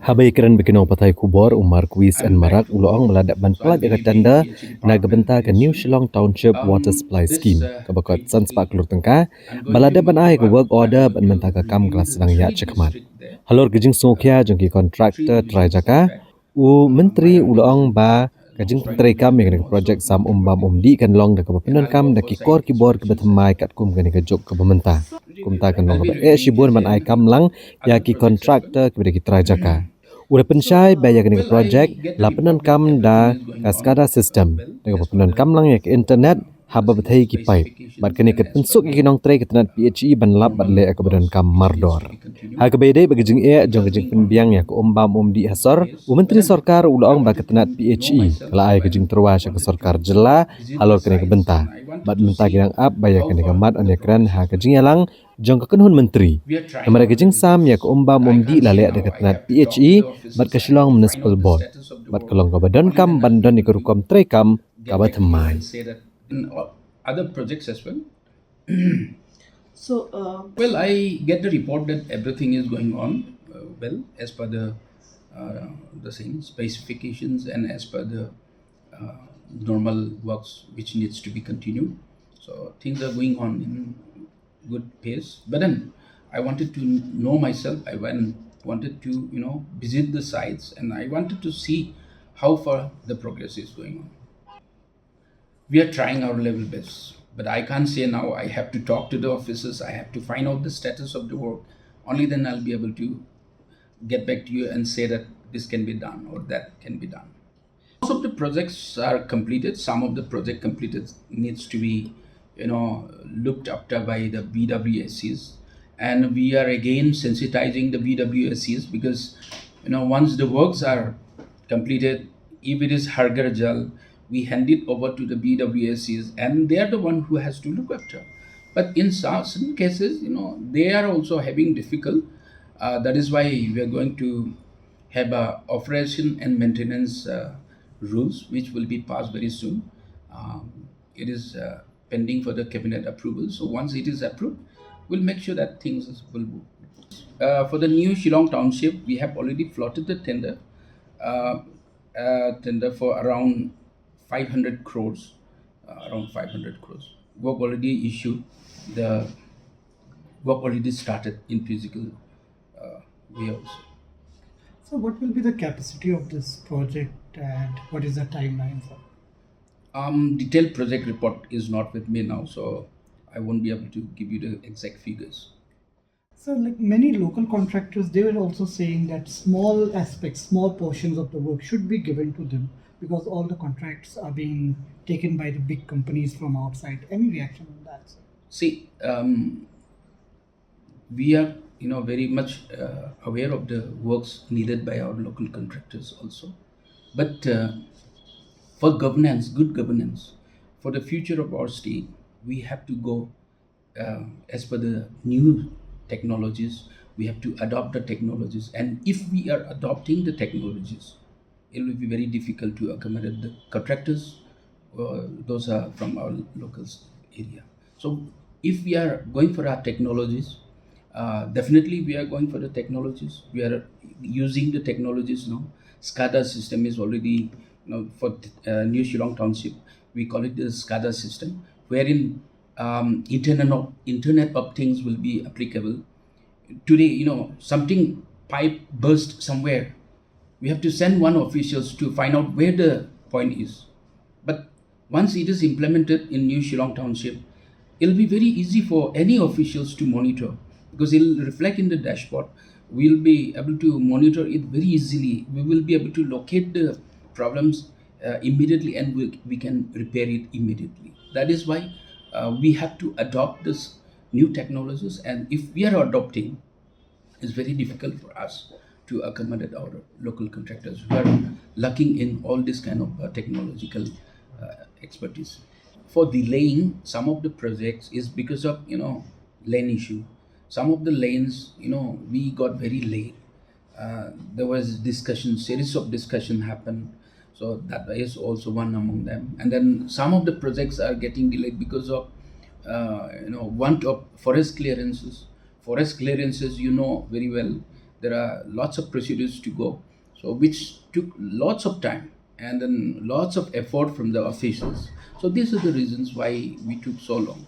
Habai keren bikin patai kubor Marcuise and Marak uloong meladak ban pelat dekat tanda na gebenta ke New Shillong Township Water Supply Scheme. Kebakot San Spak Klur Tengka, balada ban ai ke work order ban mentaka kam kelas sedang yak cekmat. Halor gejing sungkia jengki contractor try jaka, menteri uloong ba kajing penteri kam yang ke projek sam bam di kan long dekat pepenon kam daki kor kibor ke betemai kat kum kan ke jok ke pementah. Kum ta kan long ke shibun ban ai kam lang ya ki contractor ke beki try jaka. Udah pensyai bayar kena ke projek lapanan kam da kaskada sistem dengan papanan kam lang ya ke internet haba bethai ki pipe bat kena ke pensuk ki nong tray ke tenat PHE ban lap bat le ke badan kam mardor ha ke bede bagi jing jong jing penbiang ya ke di hasor menteri sorkar ulaong ba ke tenat PHE kala ai ke jing terwas ke sorkar jela halor kena ke benta bat benta ki nang ap bayar kena ke mat ane kran ha ke jing yalang jong ke kenhun menteri namara ke jing sam ya ke di lalek dekat tenat PHE bat ke Shillong Municipal Board bat kelong ke badan kam bandan ikurukom tray kam kabat temai in other projects as well. So, Well, I get the report that everything is going on well as per the same specifications and as per the normal works which needs to be continued. So things are going on in good pace. But then I wanted to know myself. Wanted to visit the sites, and I wanted to see how far the progress is going on. We are trying our level best, but I can't say now. I have to talk to the officers. I have to find out the status of the work. Only then I'll be able to get back to you and say that this can be done or that can be done. Most of the projects are completed. Some of the project completed needs to be, looked after by the BWSCs, and we are again sensitizing the BWSCs because, once the works are completed, if it is Hargar Jal, we hand it over to the BWSCs, and they are the one who has to look after. But in certain cases, they are also having difficult. That is why we are going to have a operation and maintenance rules, which will be passed very soon. It is pending for the cabinet approval. So once it is approved, we'll make sure that things will move. For the new Shillong Township, we have already floated the tender for around 500 crores, around 500 crores. Work already issued, the work already started in physical way also. so what will be the capacity of this project and what is the timeline for? Detailed project report is not with me now, so I won't be able to give you the exact figures. So, like many local contractors, they were also saying that small aspects, small portions of the work should be given to them because all the contracts are being taken by the big companies from outside. Any reaction on that, sir? See, we are very much aware of the works needed by our local contractors also, but for governance, good governance, for the future of our state, we have to go as per the new technologies. We have to adopt the technologies, and if we are adopting the technologies, it will be very difficult to accommodate the contractors. Those are from our local area. So if we are going for our technologies, definitely we are going for the technologies. We are using the technologies now. SCADA system is already, for New Shillong Township, we call it the SCADA system, wherein Internet of Things will be applicable. Today, something pipe burst somewhere. We have to send one officials to find out where the point is. But once it is implemented in New Shillong Township, it'll be very easy for any officials to monitor because it'll reflect in the dashboard. We'll be able to monitor it very easily. We will be able to locate the problems immediately, and we can repair it immediately. That is why we have to adopt this new technologies, and if we are adopting, it's very difficult for us to accommodate our local contractors who are lacking in all this kind of technological expertise. For delaying some of the projects is because of lane issue. Some of the lanes, we got very late. There was series of discussion happened. So that is also one among them. And then some of the projects are getting delayed because of want of forest clearances. Forest clearances, very well, There are lots of procedures to go, so which took lots of time and then lots of effort from the officials. So these are the reasons why we took so long.